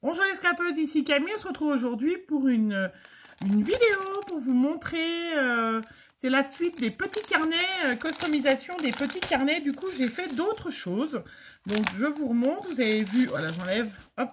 Bonjour les scrapeuses, ici Camille. On se retrouve aujourd'hui pour une vidéo pour vous montrer, c'est la suite des petits carnets, customisation des petits carnets. Du coup, j'ai fait d'autres choses. Donc, je vous remontre, vous avez vu, voilà, j'enlève, hop.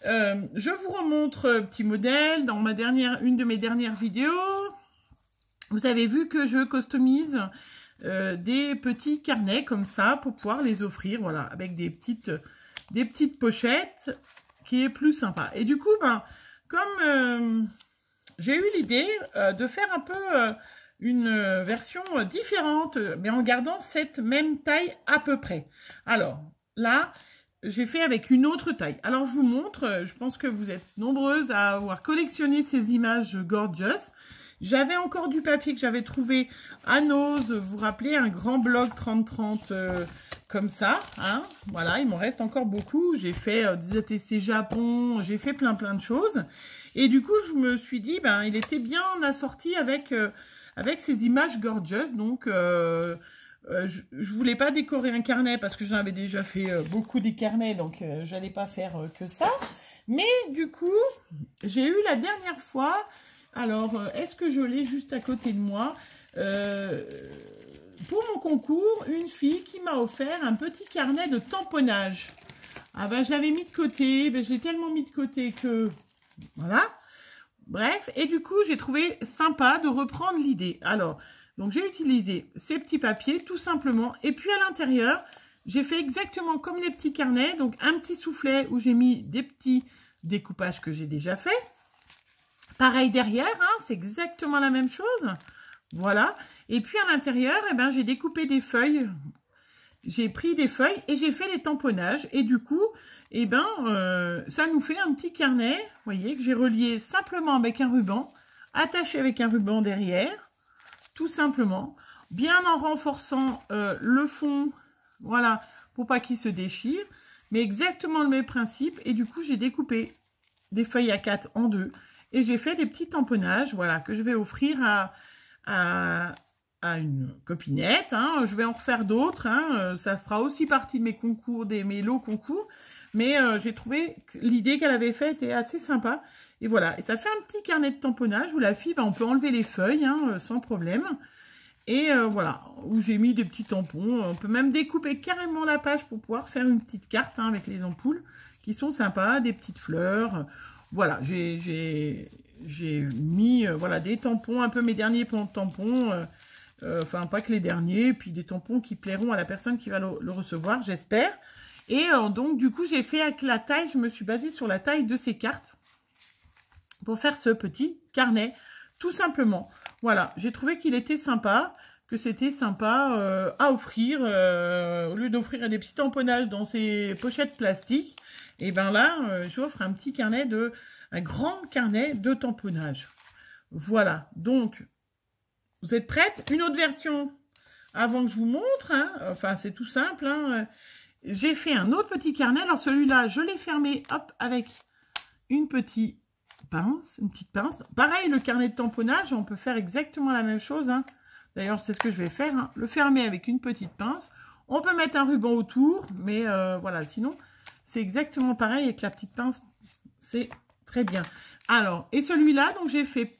Je vous remontre petit modèle dans une de mes dernières vidéos. Vous avez vu que je customise des petits carnets comme ça pour pouvoir les offrir, voilà, avec des petites pochettes qui est plus sympa. Et du coup, ben, comme j'ai eu l'idée de faire un peu une version différente, mais en gardant cette même taille à peu près. Alors, là, j'ai fait avec une autre taille. Alors, je vous montre, je pense que vous êtes nombreuses à avoir collectionné ces images gorgeous. J'avais encore du papier que j'avais trouvé à Nose, vous vous rappelez, un grand bloc 30-30 comme ça, hein. Voilà, il m'en reste encore beaucoup. J'ai fait des ATC Japon, j'ai fait plein de choses. Et du coup, je me suis dit, ben, il était bien assorti avec ces images gorgeous. Donc, je voulais pas décorer un carnet parce que j'en avais déjà fait beaucoup des carnets, donc j'allais pas faire que ça. Mais du coup, j'ai eu la dernière fois, alors est-ce que je l'ai juste à côté de moi, pour mon concours, une fille qui m'a offert un petit carnet de tamponnage. Ah ben, je l'avais mis de côté, ben, je l'ai tellement mis de côté que, voilà. Bref, et du coup, j'ai trouvé sympa de reprendre l'idée. Alors, donc j'ai utilisé ces petits papiers, tout simplement. Et puis à l'intérieur, j'ai fait exactement comme les petits carnets. Donc, un petit soufflet où j'ai mis des petits découpages que j'ai déjà fait. Pareil derrière, hein, c'est exactement la même chose. Voilà. Et puis à l'intérieur, eh ben, j'ai découpé des feuilles. J'ai pris des feuilles et j'ai fait les tamponnages. Et du coup, eh ben, ça nous fait un petit carnet, vous voyez, que j'ai relié simplement avec un ruban, attaché avec un ruban derrière, tout simplement, bien en renforçant le fond, voilà, pour pas qu'il se déchire. Mais exactement le même principe. Et du coup, j'ai découpé des feuilles A4 en deux. Et j'ai fait des petits tamponnages, voilà, que je vais offrir à une copinette, hein. Je vais en refaire d'autres, hein. Ça fera aussi partie de mes concours, mes lots concours, mais j'ai trouvé l'idée qu'elle avait faite était assez sympa, et voilà, et ça fait un petit carnet de tamponnage où la fille, on peut enlever les feuilles, hein, sans problème, et voilà, où j'ai mis des petits tampons. On peut même découper carrément la page pour pouvoir faire une petite carte, hein, avec les ampoules, qui sont sympas, des petites fleurs, voilà, j'ai mis voilà, des tampons, un peu mes derniers tampons, enfin pas que les derniers, puis des tampons qui plairont à la personne qui va le recevoir, j'espère. Et donc du coup, j'ai fait avec la taille, je me suis basée sur la taille de ces cartes pour faire ce petit carnet, tout simplement. Voilà, j'ai trouvé qu'il était sympa, que c'était sympa à offrir, au lieu d'offrir des petits tamponnages dans ces pochettes plastiques. Et ben là, j'offre un petit carnet un grand carnet de tamponnage. Voilà, donc, vous êtes prêtes? Une autre version avant que je vous montre, hein. Enfin, c'est tout simple, hein. J'ai fait un autre petit carnet. Alors, celui-là, je l'ai fermé, hop, avec une petite pince, Pareil, le carnet de tamponnage, on peut faire exactement la même chose, hein. D'ailleurs, c'est ce que je vais faire, hein. Le fermer avec une petite pince. On peut mettre un ruban autour, mais voilà, sinon, c'est exactement pareil avec la petite pince. C'est très bien. Alors, et celui-là, donc j'ai fait...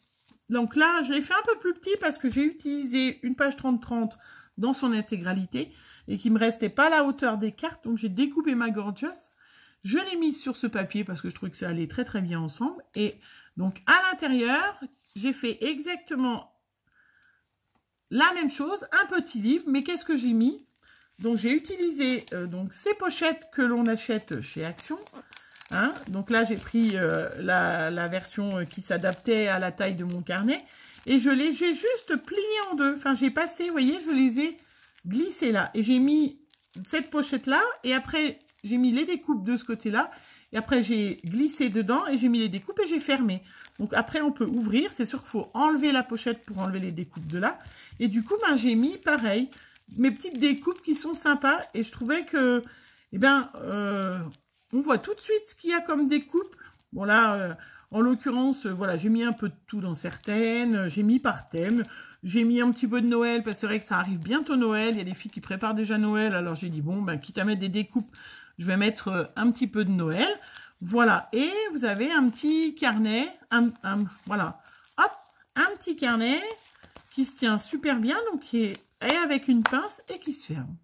Donc là, je l'ai fait un peu plus petit parce que j'ai utilisé une page 30-30 dans son intégralité et qu'il ne me restait pas à la hauteur des cartes. Donc, j'ai découpé ma gorgeous. Je l'ai mise sur ce papier parce que je trouvais que ça allait très bien ensemble. Et donc, à l'intérieur, j'ai fait exactement la même chose, un petit livre. Mais qu'est-ce que j'ai mis? Donc, j'ai utilisé donc ces pochettes que l'on achète chez Action. Hein, donc là, j'ai pris la version qui s'adaptait à la taille de mon carnet. Et j'ai juste plié en deux. Enfin, j'ai passé, vous voyez, je les ai glissés là. Et j'ai mis cette pochette-là. Et après, j'ai mis les découpes de ce côté-là. Et après, j'ai glissé dedans et j'ai mis les découpes et j'ai fermé. Donc après, on peut ouvrir. C'est sûr qu'il faut enlever la pochette pour enlever les découpes de là. Et du coup, ben, j'ai mis, pareil, mes petites découpes qui sont sympas. Et je trouvais que, eh ben... on voit tout de suite ce qu'il y a comme découpe. Bon là, en l'occurrence, voilà, j'ai mis un peu de tout dans certaines. J'ai mis par thème. J'ai mis un petit peu de Noël, parce que c'est vrai que ça arrive bientôt Noël. Il y a des filles qui préparent déjà Noël. Alors j'ai dit, bon, ben, quitte à mettre des découpes, je vais mettre un petit peu de Noël. Voilà, et vous avez un petit carnet, voilà, hop, un petit carnet qui se tient super bien, donc qui est avec une pince et qui se ferme.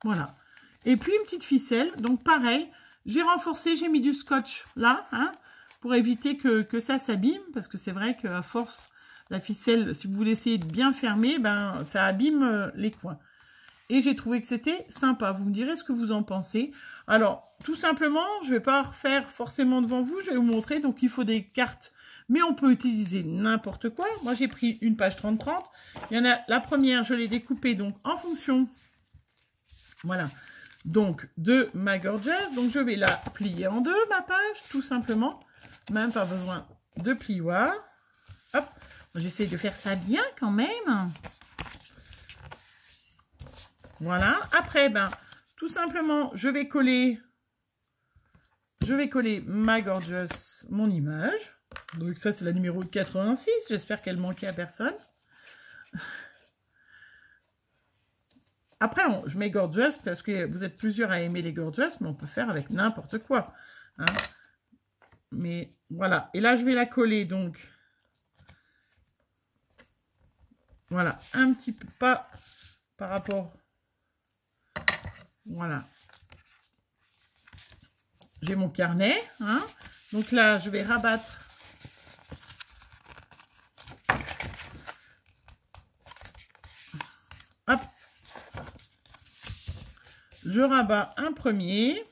Voilà. Et puis une petite ficelle, donc pareil, j'ai renforcé, j'ai mis du scotch là, hein, pour éviter que ça s'abîme, parce que c'est vrai qu'à force, la ficelle, si vous voulez essayer de bien fermer, ben ça abîme les coins. Et j'ai trouvé que c'était sympa. Vous me direz ce que vous en pensez. Alors, tout simplement, je ne vais pas refaire forcément devant vous. Je vais vous montrer. Donc, il faut des cartes. Mais on peut utiliser n'importe quoi. Moi, j'ai pris une page 30-30. Il y en a la première, je l'ai découpée donc en fonction. Voilà. Donc, de ma Gorgeous. Donc, je vais la plier en deux, ma page, tout simplement. Même pas besoin de plioir. Hop. J'essaie de faire ça bien quand même. Voilà. Après, ben, tout simplement, je vais coller ma Gorgeous, mon image. Donc ça, c'est la numéro 86. J'espère qu'elle manquait à personne. Après, je mets Gorgeous parce que vous êtes plusieurs à aimer les Gorgeous, mais on peut faire avec n'importe quoi. Hein. Mais voilà. Et là, je vais la coller, donc. Voilà. Un petit peu, pas par rapport... Voilà. J'ai mon carnet. Hein. Donc là, je vais rabattre. Hop. Je rabats un premier.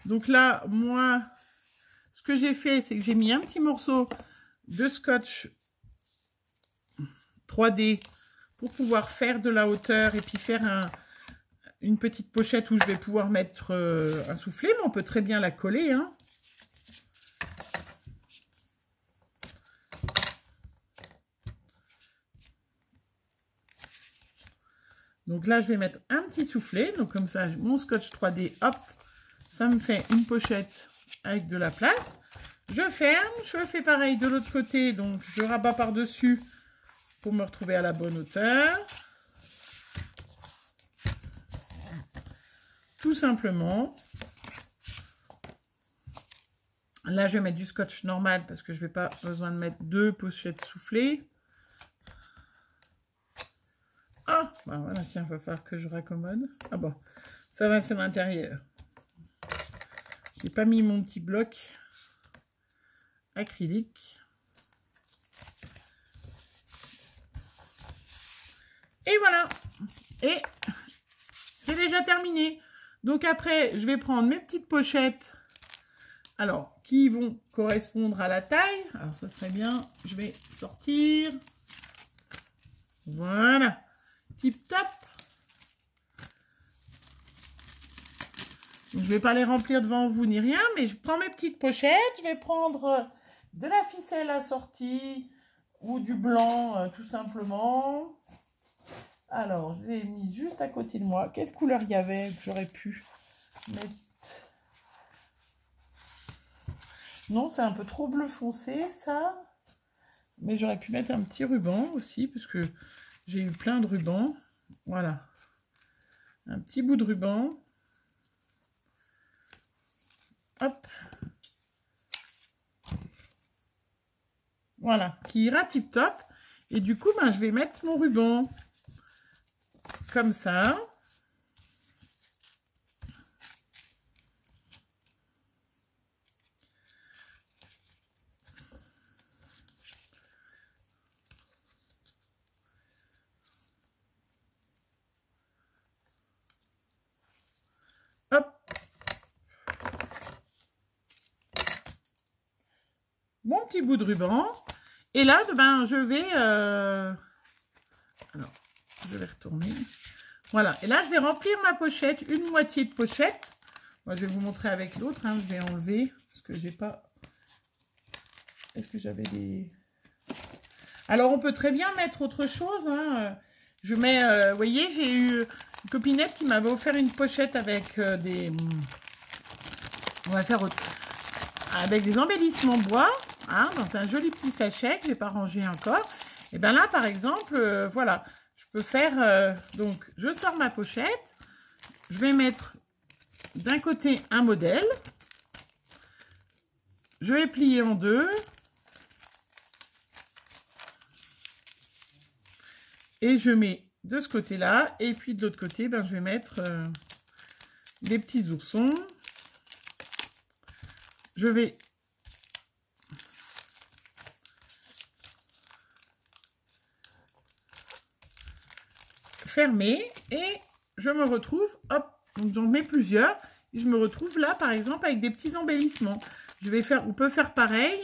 Donc là, moi, ce que j'ai fait, c'est que j'ai mis un petit morceau de scotch 3D pour pouvoir faire de la hauteur et puis faire une petite pochette où je vais pouvoir mettre un soufflet, mais on peut très bien la coller. Hein. Donc là, je vais mettre un petit soufflet. Donc comme ça, mon scotch 3D, hop, ça me fait une pochette avec de la place. Je ferme, je fais pareil de l'autre côté. Donc je rabats par-dessus pour me retrouver à la bonne hauteur. Tout simplement. Là, je vais mettre du scotch normal parce que je n'ai pas besoin de mettre deux pochettes soufflées. Ah, bah voilà, tiens, il va falloir que je raccommode. Ah bon, ça va, c'est l'intérieur. J'ai pas mis mon petit bloc acrylique. Et voilà. Et c'est déjà terminé. Donc après, je vais prendre mes petites pochettes. Alors, qui vont correspondre à la taille. Alors, ça serait bien. Je vais sortir. Voilà. Tip top. Je ne vais pas les remplir devant vous ni rien, mais je prends mes petites pochettes. Je vais prendre de la ficelle assortie ou du blanc, tout simplement. Alors, je l'ai mis juste à côté de moi. Quelle couleur il y avait que j'aurais pu mettre? Non, c'est un peu trop bleu foncé, ça. Mais j'aurais pu mettre un petit ruban aussi, parce que j'ai eu plein de rubans. Voilà. Un petit bout de ruban. Hop. Voilà, qui ira tip top. Et du coup, ben, je vais mettre mon ruban. Comme ça. Hop. Mon petit bout de ruban. Et là, ben, je vais... Alors, je vais retourner. Voilà. Et là, je vais remplir ma pochette. Une moitié de pochette. Moi, je vais vous montrer avec l'autre. Hein. Je vais enlever. Parce que j'ai pas... Est-ce que j'avais des... Alors, on peut très bien mettre autre chose. Hein. Je mets... vous voyez, j'ai eu une copinette qui m'avait offert une pochette avec des... On va faire autre... Avec des embellissements bois. Hein, dans un joli petit sachet que je n'ai pas rangé encore. Et bien là, par exemple, voilà. Je peux faire... donc, je sors ma pochette. Je vais mettre d'un côté un modèle. je vais plier en deux. Et je mets de ce côté-là. Et puis de l'autre côté, ben, je vais mettre des petits oursons. Je vais fermer et je me retrouve, hop, donc j'en mets plusieurs. Et je me retrouve là, par exemple, avec des petits embellissements. On peut faire pareil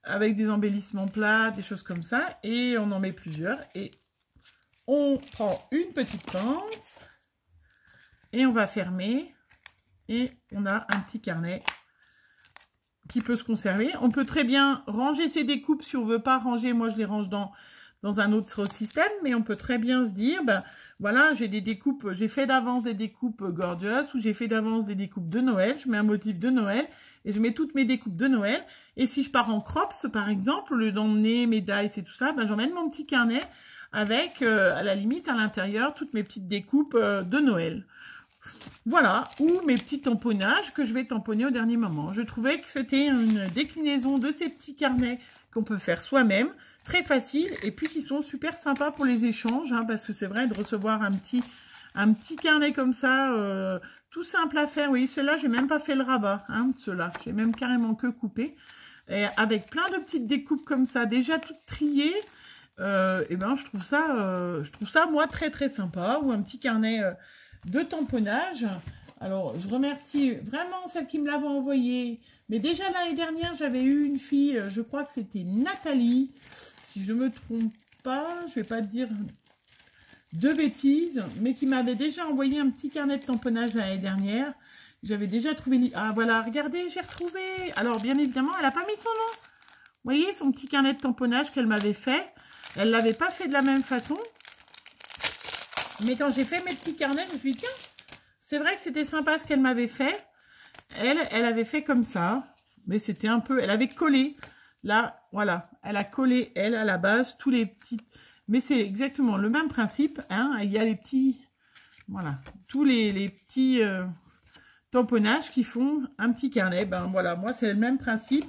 avec des embellissements plats, des choses comme ça. Et on en met plusieurs. Et on prend une petite pince et on va fermer. Et on a un petit carnet qui peut se conserver. On peut très bien ranger ses découpes si on ne veut pas ranger. Moi, je les range dans un autre système, mais on peut très bien se dire, ben voilà, j'ai des découpes, j'ai fait d'avance des découpes gorgeous ou j'ai fait d'avance des découpes de Noël, je mets un motif de Noël et je mets toutes mes découpes de Noël. Et si je pars en crops, par exemple, au lieu d'emmener mes dies et tout ça, ben j'emmène mon petit carnet avec, à la limite, à l'intérieur, toutes mes petites découpes de Noël. Voilà, ou mes petits tamponnages que je vais tamponner au dernier moment. Je trouvais que c'était une déclinaison de ces petits carnets qu'on peut faire soi-même, très facile, et puis qui sont super sympas pour les échanges, hein, parce que c'est vrai de recevoir un petit carnet comme ça, tout simple à faire. Oui, ceux-là, j'ai même pas fait le rabat, hein, ceux-là, j'ai même carrément que coupé, et avec plein de petites découpes comme ça, déjà toutes triées. Et ben je trouve ça moi très très sympa, ou un petit carnet de tamponnage. Alors je remercie vraiment celle qui me l'avait envoyé, mais déjà l'année dernière j'avais eu une fille, je crois que c'était Nathalie, si je me trompe pas, je vais pas dire de bêtises, mais qui m'avait déjà envoyé un petit carnet de tamponnage l'année dernière. J'avais déjà trouvé, ah voilà, regardez, j'ai retrouvé. Alors bien évidemment elle n'a pas mis son nom, vous voyez son petit carnet de tamponnage qu'elle m'avait fait. Elle ne l'avait pas fait de la même façon. Mais quand j'ai fait mes petits carnets, je me suis dit, tiens, c'est vrai que c'était sympa ce qu'elle m'avait fait. Elle avait fait comme ça. Mais c'était un peu... Elle avait collé. Là, voilà. Elle a collé, elle, à la base, tous les petits... Mais c'est exactement le même principe. Hein. Il y a les petits... Voilà. Tous les petits tamponnages qui font un petit carnet. Ben voilà, moi, c'est le même principe,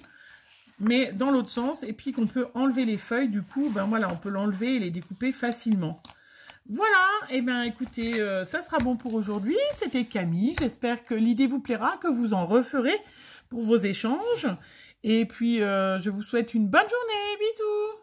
mais dans l'autre sens, et puis qu'on peut enlever les feuilles, du coup, ben voilà, on peut l'enlever et les découper facilement. Voilà, et bien écoutez, ça sera bon pour aujourd'hui. C'était Camille, j'espère que l'idée vous plaira, que vous en referez pour vos échanges. Et puis, je vous souhaite une bonne journée, bisous!